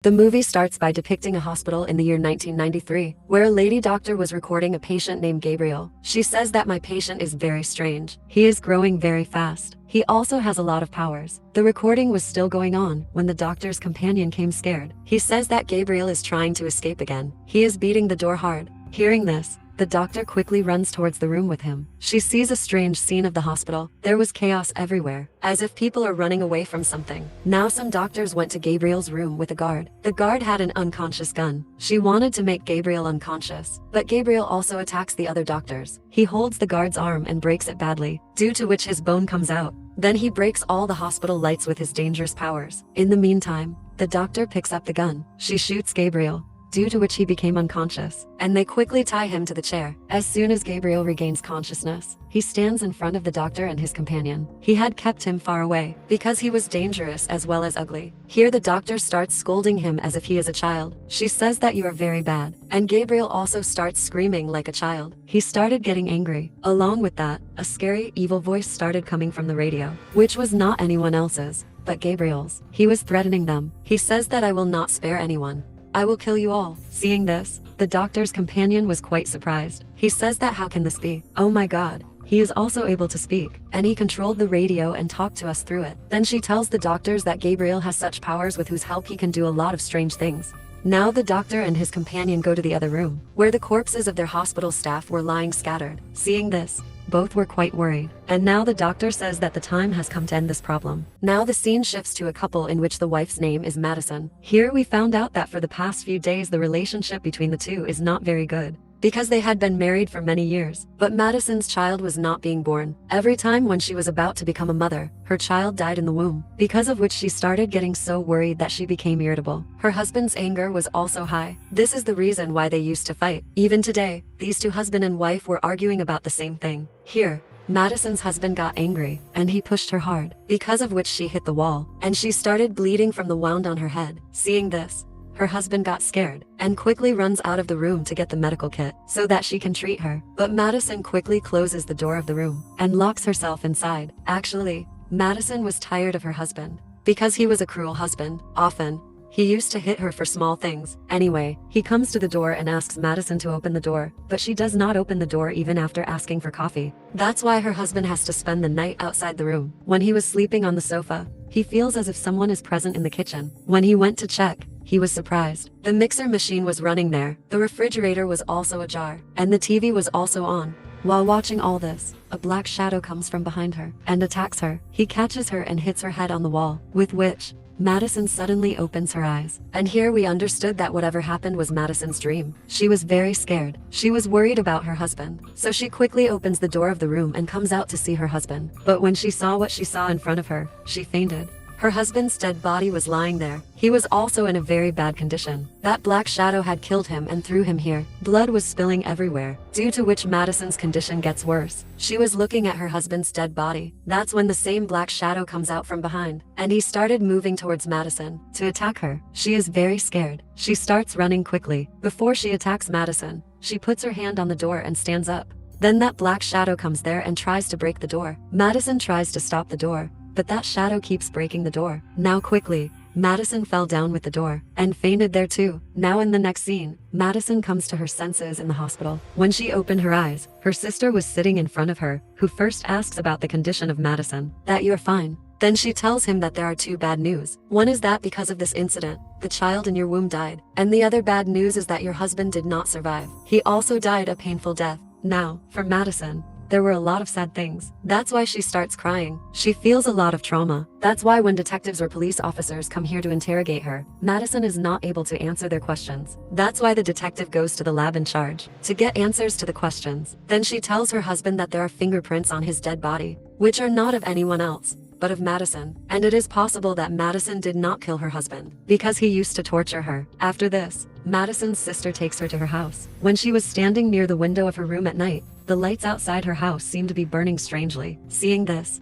The movie starts by depicting a hospital in the year 1993, where a lady doctor was recording a patient named Gabriel. She says that my patient is very strange. He is growing very fast. He also has a lot of powers. The recording was still going on when the doctor's companion came scared. He says that Gabriel is trying to escape again. He is beating the door hard. Hearing this, the doctor quickly runs towards the room with him. She sees a strange scene of the hospital. There was chaos everywhere, as if people are running away from something. Now some doctors went to Gabriel's room with a guard. The guard had an unconscious gun. She wanted to make Gabriel unconscious, but Gabriel also attacks the other doctors. He holds the guard's arm and breaks it badly, due to which his bone comes out. Then he breaks all the hospital lights with his dangerous powers. In the meantime, the doctor picks up the gun. She shoots Gabriel, due to which he became unconscious, and they quickly tie him to the chair. As soon as Gabriel regains consciousness, he stands in front of the doctor and his companion. He had kept him far away, because he was dangerous as well as ugly. Here the doctor starts scolding him as if he is a child. She says that you are very bad, and Gabriel also starts screaming like a child. He started getting angry. Along with that, a scary, evil voice started coming from the radio, which was not anyone else's, but Gabriel's. He was threatening them. He says that I will not spare anyone. I will kill you all. Seeing this, the doctor's companion was quite surprised. He says that how can this be? Oh my god. He is also able to speak, and he controlled the radio and talked to us through it. Then she tells the doctors that Gabriel has such powers with whose help he can do a lot of strange things. Now the doctor and his companion go to the other room, where the corpses of their hospital staff were lying scattered. Seeing this, both were quite worried, and now the doctor says that the time has come to end this problem. Now the scene shifts to a couple in which the wife's name is Madison. Here we found out that for the past few days the relationship between the two is not very good, because they had been married for many years. But Madison's child was not being born. Every time when she was about to become a mother, her child died in the womb, because of which she started getting so worried that she became irritable. Her husband's anger was also high. This is the reason why they used to fight. Even today, these two husband and wife were arguing about the same thing. Here, Madison's husband got angry, and he pushed her hard, because of which she hit the wall, and she started bleeding from the wound on her head. Seeing this, her husband got scared and quickly runs out of the room to get the medical kit so that she can treat her. But Madison quickly closes the door of the room and locks herself inside. Actually, Madison was tired of her husband because he was a cruel husband. Often, he used to hit her for small things. Anyway, he comes to the door and asks Madison to open the door, but she does not open the door even after asking for coffee. That's why her husband has to spend the night outside the room. When he was sleeping on the sofa, he feels as if someone is present in the kitchen. When he went to check, he was surprised. The mixer machine was running there, the refrigerator was also ajar, and the TV was also on. While watching all this, a black shadow comes from behind her and attacks her. He catches her and hits her head on the wall, with which Madison suddenly opens her eyes. And here we understood that whatever happened was Madison's dream. She was very scared. She was worried about her husband. So she quickly opens the door of the room and comes out to see her husband. But when she saw what she saw in front of her, she fainted. Her husband's dead body was lying there. He was also in a very bad condition. That black shadow had killed him and threw him here. Blood was spilling everywhere, due to which Madison's condition gets worse. She was looking at her husband's dead body. That's when the same black shadow comes out from behind, and he started moving towards Madison to attack her. She is very scared. She starts running quickly. Before she attacks Madison, she puts her hand on the door and stands up. Then that black shadow comes there and tries to break the door. Madison tries to stop the door, but that shadow keeps breaking the door. Now quickly, Madison fell down with the door and fainted there too. Now in the next scene, Madison comes to her senses in the hospital. When she opened her eyes, her sister was sitting in front of her, who first asks about the condition of Madison, that you're fine. Then she tells him that there are two bad news. One is that because of this incident, the child in your womb died. And the other bad news is that your husband did not survive. He also died a painful death. Now, for Madison, there were a lot of sad things. That's why she starts crying. She feels a lot of trauma. That's why when detectives or police officers come here to interrogate her, Madison is not able to answer their questions. That's why the detective goes to the lab in charge to get answers to the questions. Then she tells her husband that there are fingerprints on his dead body, which are not of anyone else, but of Madison. And it is possible that Madison did not kill her husband, because he used to torture her. After this, Madison's sister takes her to her house. When she was standing near the window of her room at night, the lights outside her house seemed to be burning strangely. Seeing this,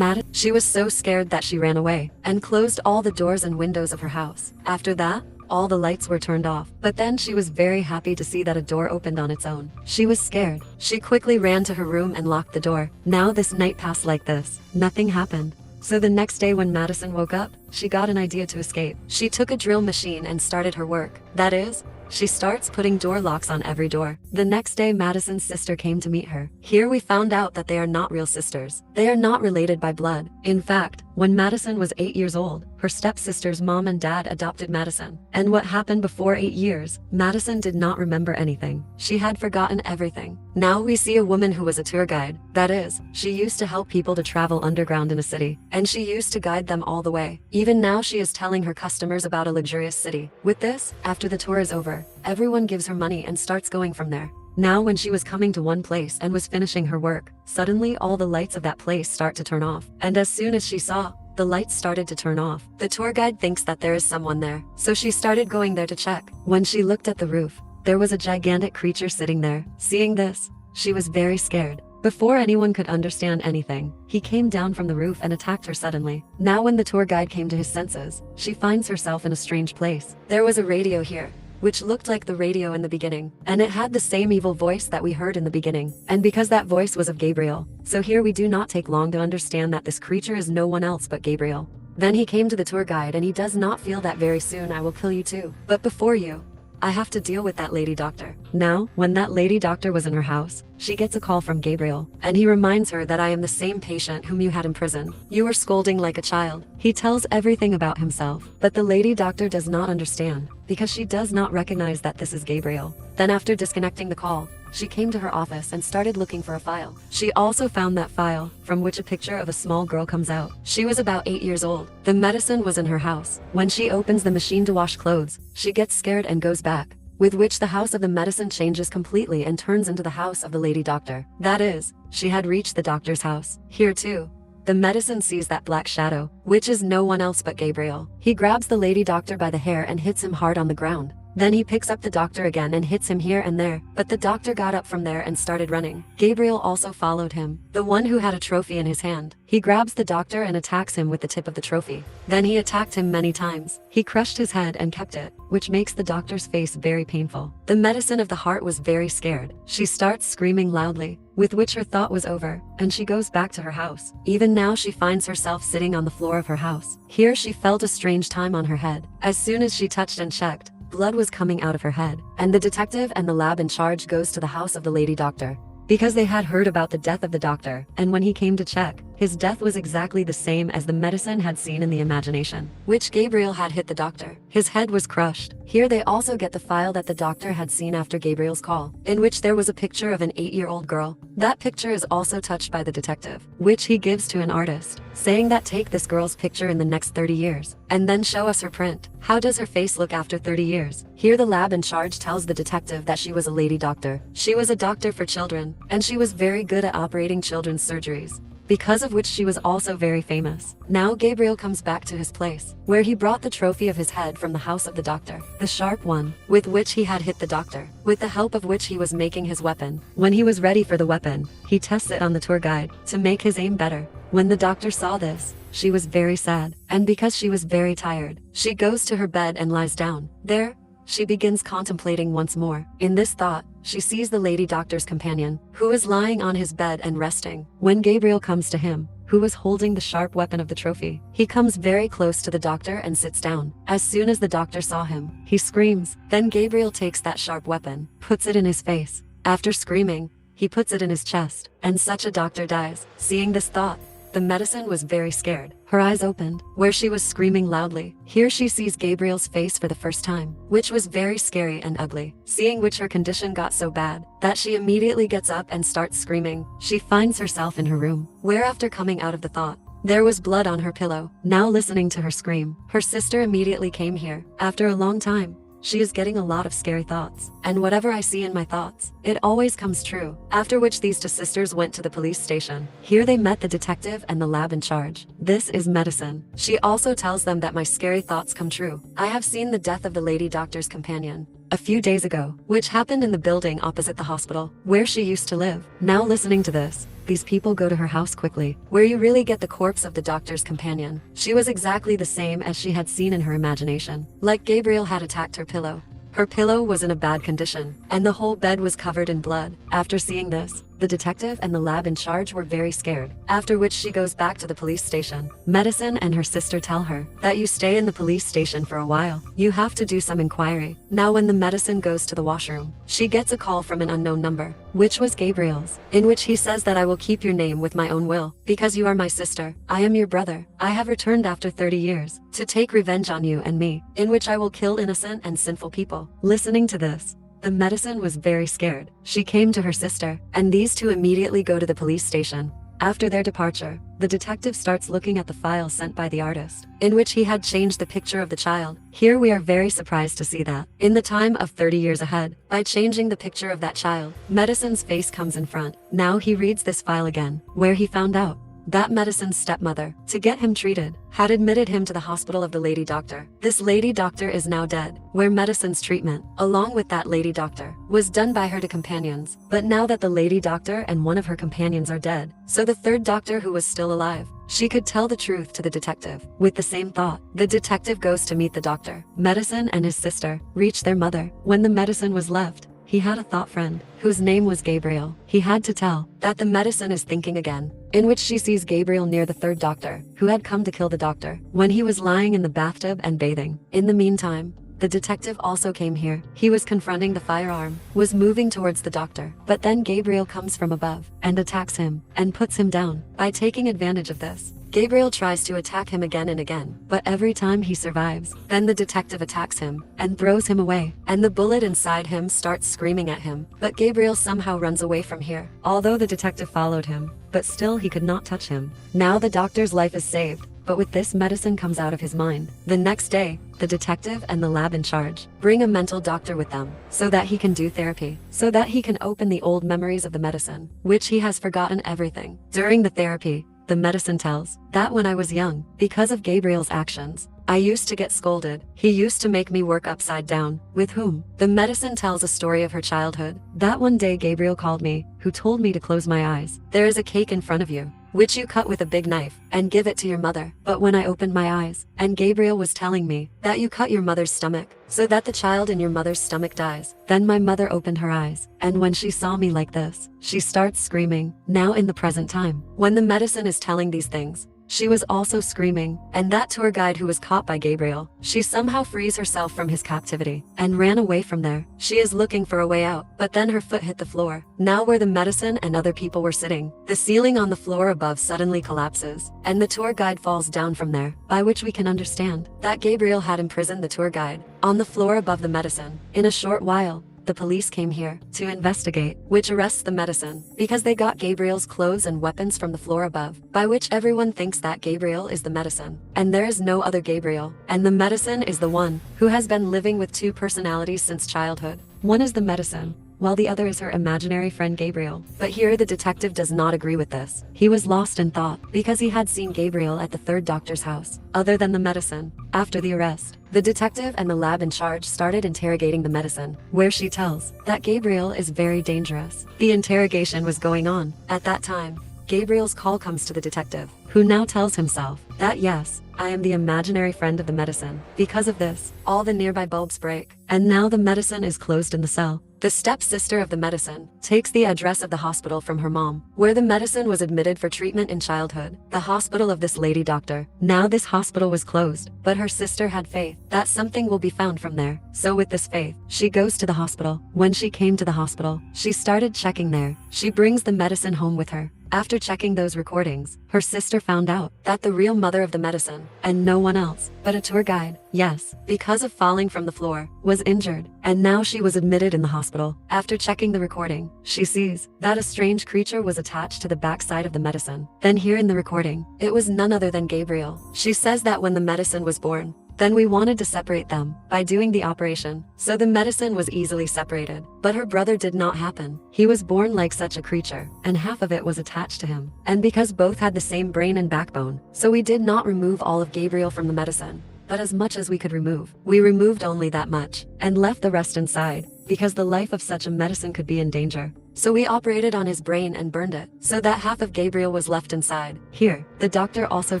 she was so scared that she ran away and closed all the doors and windows of her house. After that, all the lights were turned off. But then she was very happy to see that a door opened on its own. She was scared. She quickly ran to her room and locked the door. Now this night passed like this. Nothing happened. So the next day when Madison woke up, she got an idea to escape. She took a drill machine and started her work. That is, she starts putting door locks on every door. The next day Madison's sister came to meet her. Here we found out that they are not real sisters. They are not related by blood. In fact, when Madison was 8 years old, her stepsister's mom and dad adopted Madison. And what happened before 8 years, Madison did not remember anything. She had forgotten everything. Now we see a woman who was a tour guide. That is, she used to help people to travel underground in a city, and she used to guide them all the way. Even now she is telling her customers about a luxurious city. With this, after the tour is over, everyone gives her money and starts going from there. Now when she was coming to one place and was finishing her work, suddenly all the lights of that place start to turn off. And as soon as she saw, the lights started to turn off. The tour guide thinks that there is someone there, so she started going there to check. When she looked at the roof, there was a gigantic creature sitting there. Seeing this, she was very scared. Before anyone could understand anything, he came down from the roof and attacked her suddenly. Now when the tour guide came to his senses, she finds herself in a strange place. There was a radio here, which looked like the radio in the beginning, and it had the same evil voice that we heard in the beginning. And because that voice was of Gabriel, so here we do not take long to understand that this creature is no one else but Gabriel. Then he came to the tour guide and he does not feel that very soon I will kill you too. But before you, I have to deal with that lady doctor. Now, when that lady doctor was in her house, she gets a call from Gabriel, and he reminds her that I am the same patient whom you had in prison. You were scolding like a child. He tells everything about himself, but the lady doctor does not understand, because she does not recognize that this is Gabriel. Then after disconnecting the call, she came to her office and started looking for a file. She also found that file, from which a picture of a small girl comes out. She was about 8 years old. The medicine was in her house. When she opens the machine to wash clothes, she gets scared and goes back, with which the house of the medicine changes completely and turns into the house of the lady doctor. That is, she had reached the doctor's house. Here too, the medicine sees that black shadow, which is no one else but Gabriel. He grabs the lady doctor by the hair and hits him hard on the ground. Then he picks up the doctor again and hits him here and there, but the doctor got up from there and started running. Gabriel also followed him, the one who had a trophy in his hand. He grabs the doctor and attacks him with the tip of the trophy. Then he attacked him many times. He crushed his head and kept it, which makes the doctor's face very painful. The medicine of the heart was very scared. She starts screaming loudly, with which her thought was over, and she goes back to her house. Even now she finds herself sitting on the floor of her house. Here she felt a strange time on her head. As soon as she touched and checked, blood was coming out of her head, and the detective and the lab in charge goes to the house of the lady doctor, because they had heard about the death of the doctor, and when he came to check, his death was exactly the same as the medicine had seen in the imagination, which Gabriel had hit the doctor. His head was crushed. Here they also get the file that the doctor had seen after Gabriel's call, in which there was a picture of an 8-year-old girl. That picture is also touched by the detective, which he gives to an artist, saying that take this girl's picture in the next 30 years, and then show us her print. How does her face look after 30 years? Here the lab in charge tells the detective that she was a lady doctor. She was a doctor for children, and she was very good at operating children's surgeries, because of which she was also very famous. Now Gabriel comes back to his place, where he brought the trophy of his head from the house of the doctor, the sharp one, with which he had hit the doctor, with the help of which he was making his weapon. When he was ready for the weapon, he tests it on the tour guide, to make his aim better. When the doctor saw this, she was very sad, and because she was very tired, she goes to her bed and lies down. There, she begins contemplating once more. In this thought, she sees the lady doctor's companion, who is lying on his bed and resting. When Gabriel comes to him, who was holding the sharp weapon of the trophy, he comes very close to the doctor and sits down. As soon as the doctor saw him, he screams. Then Gabriel takes that sharp weapon, puts it in his face. After screaming, he puts it in his chest, and such a doctor dies. Seeing this thought, the medicine was very scared. Her eyes opened, where she was screaming loudly. Here she sees Gabriel's face for the first time, which was very scary and ugly. Seeing which her condition got so bad, that she immediately gets up and starts screaming. She finds herself in her room, where after coming out of the thought, there was blood on her pillow. Now listening to her scream, her sister immediately came here. After a long time, she is getting a lot of scary thoughts, and whatever I see in my thoughts, it always comes true. After which these two sisters went to the police station. Here they met the detective and the lab in charge. This is Madison. She also tells them that my scary thoughts come true. I have seen the death of the lady doctor's companion a few days ago, which happened in the building opposite the hospital, where she used to live. Now listening to this, these people go to her house quickly, where you really get the corpse of the doctor's companion. She was exactly the same as she had seen in her imagination. Like Gabriel had attacked her pillow. Her pillow was in a bad condition, and the whole bed was covered in blood. After seeing this, The detective and the lab in charge were very scared, after which she goes back to the police station. Madison and her sister tell her that you stay in the police station for a while. You have to do some inquiry. Now when the Madison goes to the washroom, she gets a call from an unknown number, which was Gabriel's, in which he says that I will keep your name with my own will, because you are my sister. I am your brother. I have returned after 30 years to take revenge on you and me, in which I will kill innocent and sinful people. Listening to this, the Madison was very scared. She came to her sister, and these two immediately go to the police station. After their departure, the detective starts looking at the file sent by the artist, in which he had changed the picture of the child. Here we are very surprised to see that, in the time of 30 years ahead, by changing the picture of that child, Madison's face comes in front. Now he reads this file again, where he found out that Madison's stepmother, to get him treated, had admitted him to the hospital of the lady doctor. This lady doctor is now dead, where Madison's treatment, along with that lady doctor, was done by her to companions. But now that the lady doctor and one of her companions are dead, so the third doctor who was still alive, she could tell the truth to the detective. With the same thought, the detective goes to meet the doctor. Madison and his sister reach their mother. When the Madison was left, he had a thought friend, whose name was Gabriel. He had to tell that the Madison is thinking again, in which she sees Gabriel near the third doctor, who had come to kill the doctor, when he was lying in the bathtub and bathing. In the meantime, the detective also came here. He was confronting the firearm, was moving towards the doctor, but then Gabriel comes from above and attacks him and puts him down. By taking advantage of this, Gabriel tries to attack him again and again, but every time he survives. Then the detective attacks him and throws him away, and the bullet inside him starts screaming at him. But Gabriel somehow runs away from here, although the detective followed him, but still he could not touch him. Now the doctor's life is saved, but with this Madison comes out of his mind. The next day, the detective and the lab in charge bring a mental doctor with them, so that he can do therapy, so that he can open the old memories of the Madison, which he has forgotten everything. During the therapy, the Madison tells that when I was young, because of Gabriel's actions, I used to get scolded. He used to make me work upside down. With whom? The Madison tells a story of her childhood. That one day Gabriel called me, who told me to close my eyes. There is a cake in front of you, which you cut with a big knife, and give it to your mother. But when I opened my eyes, and Gabriel was telling me that you cut your mother's stomach, so that the child in your mother's stomach dies. Then my mother opened her eyes, and when she saw me like this, she starts screaming. Now in the present time, when the Madison is telling these things, she was also screaming, and that tour guide who was caught by Gabriel, she somehow frees herself from his captivity and ran away from there. She is looking for a way out, but then her foot hit the floor. Now where the Madison and other people were sitting, the ceiling on the floor above suddenly collapses, and the tour guide falls down from there, by which we can understand that Gabriel had imprisoned the tour guide on the floor above the Madison. In a short while, the police came here to investigate, which arrests the Madison, because they got Gabriel's clothes and weapons from the floor above, by which everyone thinks that Gabriel is the Madison, and there is no other Gabriel, and the Madison is the one who has been living with two personalities since childhood. One is the Madison, while the other is her imaginary friend Gabriel. But here the detective does not agree with this. He was lost in thought, because he had seen Gabriel at the third doctor's house, other than the Madison. After the arrest, the detective and the lab in charge started interrogating the Madison, where she tells that Gabriel is very dangerous. The interrogation was going on. At that time, Gabriel's call comes to the detective, who now tells himself that yes, I am the imaginary friend of the Madison. Because of this, all the nearby bulbs break, and now the Madison is closed in the cell. The stepsister of the Madison takes the address of the hospital from her mom, where the Madison was admitted for treatment in childhood, the hospital of this lady doctor. Now this hospital was closed, but her sister had faith that something will be found from there. So with this faith, she goes to the hospital. When she came to the hospital, she started checking there. She brings the Madison home with her. After checking those recordings, her sister found out that the real mother of the Madison, and no one else, but a tour guide, yes, because of falling from the floor, was injured, and now she was admitted in the hospital. After checking the recording, she sees that a strange creature was attached to the backside of the Madison. Then here in the recording, it was none other than Gabriel. She says that when the Madison was born, then we wanted to separate them by doing the operation, so the Madison was easily separated. But her brother did not happen. He was born like such a creature, and half of it was attached to him. And because both had the same brain and backbone, so we did not remove all of Gabriel from the Madison, but as much as we could remove. We removed only that much, and left the rest inside, because the life of such a Madison could be in danger. So we operated on his brain and burned it, so that half of Gabriel was left inside. Here, the doctor also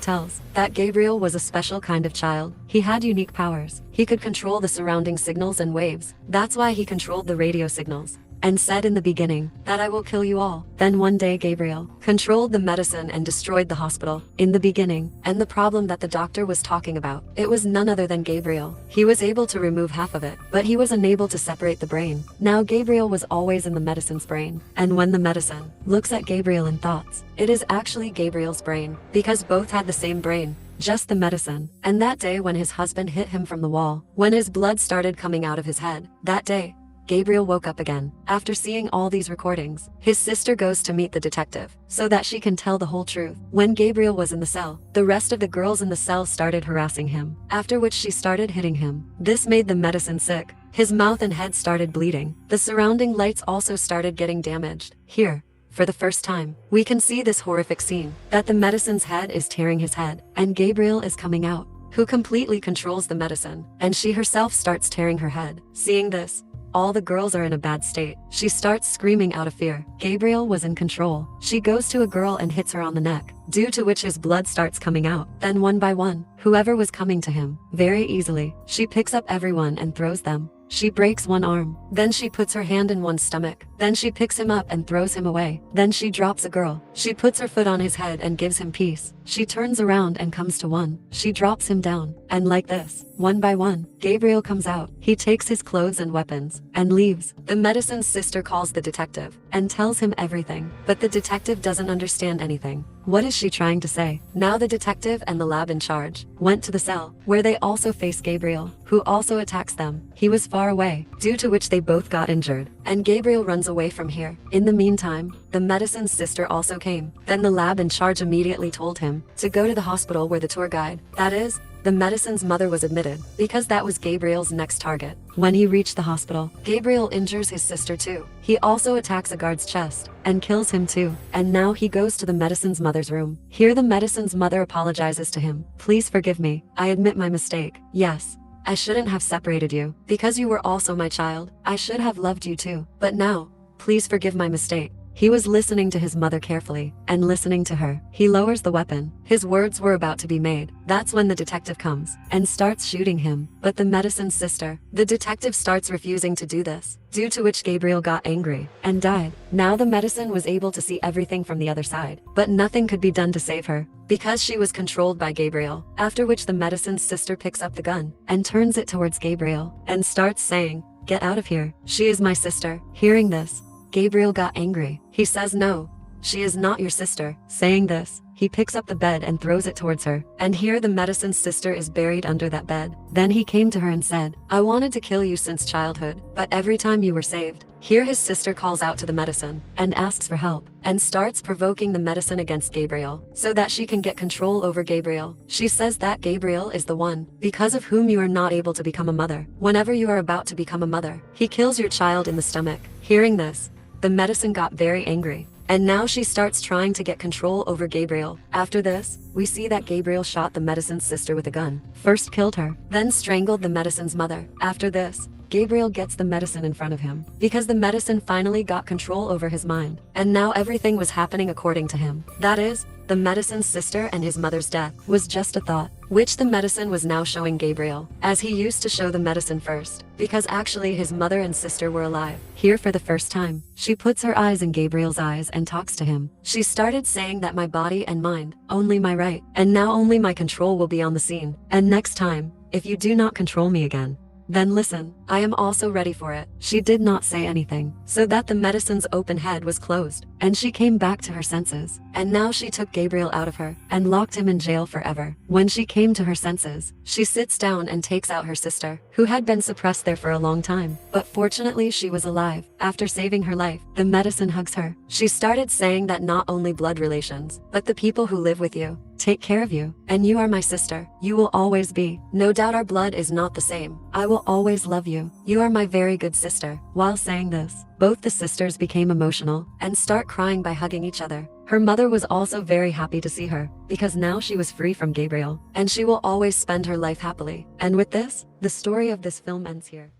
tells that Gabriel was a special kind of child. He had unique powers. He could control the surrounding signals and waves. That's why he controlled the radio signals. and said in the beginning that I will kill you all. Then one day Gabriel controlled the medicine and destroyed the hospital in the beginning, and the problem that the doctor was talking about, it was none other than Gabriel. He was able to remove half of it, but he was unable to separate the brain. Now Gabriel was always in the medicine's brain, and when the medicine looks at Gabriel in thoughts, it is actually Gabriel's brain, because both had the same brain, just the medicine. And that day when his husband hit him from the wall, when his blood started coming out of his head, that day, Gabriel woke up again. After seeing all these recordings, his sister goes to meet the detective, so that she can tell the whole truth. When Gabriel was in the cell, the rest of the girls in the cell started harassing him, after which she started hitting him. This made the medicine sick. His mouth and head started bleeding. The surrounding lights also started getting damaged. Here, for the first time, we can see this horrific scene, that the medicine's head is tearing his head, and Gabriel is coming out, who completely controls the medicine, and she herself starts tearing her head. Seeing this, all the girls are in a bad state. She starts screaming out of fear. Gabriel was in control. She goes to a girl and hits her on the neck, due to which his blood starts coming out. Then one by one, whoever was coming to him, very easily, she picks up everyone and throws them. She breaks one arm. Then she puts her hand in one's stomach. Then she picks him up and throws him away. Then she drops a girl. She puts her foot on his head and gives him peace. She turns around and comes to one. She drops him down. And like this, one by one, Gabriel comes out. He takes his clothes and weapons and leaves. The medicine's sister calls the detective and tells him everything. But the detective doesn't understand anything. What is she trying to say? Now the detective and the lab in charge went to the cell, where they also face Gabriel, who also attacks them. He was far away, due to which they both got injured, and Gabriel runs away from here. In the meantime, the medicine's sister also came. Then the lab in charge immediately told him to go to the hospital where the tour guide, that is, the medicine's mother, was admitted, because that was Gabriel's next target. When he reached the hospital, Gabriel injures his sister too. He also attacks a guard's chest and kills him too. And now he goes to the medicine's mother's room. Here the medicine's mother apologizes to him. Please forgive me. I admit my mistake. Yes, I shouldn't have separated you, because you were also my child. I should have loved you too. But now, please forgive my mistake. He was listening to his mother carefully, and listening to her. He lowers the weapon. His words were about to be made. That's when the detective comes, and starts shooting him. But the medicine's sister, the detective, starts refusing to do this, due to which Gabriel got angry, and died. Now the medicine was able to see everything from the other side, but nothing could be done to save her, because she was controlled by Gabriel. After which the medicine's sister picks up the gun, and turns it towards Gabriel, and starts saying, "Get out of here. She is my sister." Hearing this, Gabriel got angry. He says, "No, she is not your sister." Saying this, he picks up the bed and throws it towards her. And here the medicine's sister is buried under that bed. Then he came to her and said, "I wanted to kill you since childhood, but every time you were saved." Here his sister calls out to the medicine and asks for help, and starts provoking the medicine against Gabriel, so that she can get control over Gabriel. She says that Gabriel is the one, because of whom you are not able to become a mother. Whenever you are about to become a mother, he kills your child in the stomach. Hearing this, the medicine got very angry, and now she starts trying to get control over Gabriel. After this, we see that Gabriel shot the medicine's sister with a gun. First killed her, then strangled the medicine's mother. After this, Gabriel gets the medicine in front of him, because the medicine finally got control over his mind, and now everything was happening according to him. That is, the medicine's sister and his mother's death was just a thought, which the medicine was now showing Gabriel, as he used to show the medicine first, because actually his mother and sister were alive. Here for the first time, she puts her eyes in Gabriel's eyes and talks to him. She started saying that my body and mind, only my right, and now only my control will be on the scene. And next time, if you do not control me again, then listen, I am also ready for it. She did not say anything, so that the medicine's open head was closed, and she came back to her senses. And now she took Gabriel out of her, and locked him in jail forever. When she came to her senses, she sits down and takes out her sister, who had been suppressed there for a long time. But fortunately she was alive. After saving her life, the medicine hugs her. She started saying that not only blood relations, but the people who live with you, take care of you, and you are my sister. You will always be. No doubt our blood is not the same. I will always love you. You are my very good sister. While saying this, both the sisters became emotional and start crying by hugging each other. Her mother was also very happy to see her, because now she was free from Gabriel, and she will always spend her life happily. And with this, the story of this film ends here.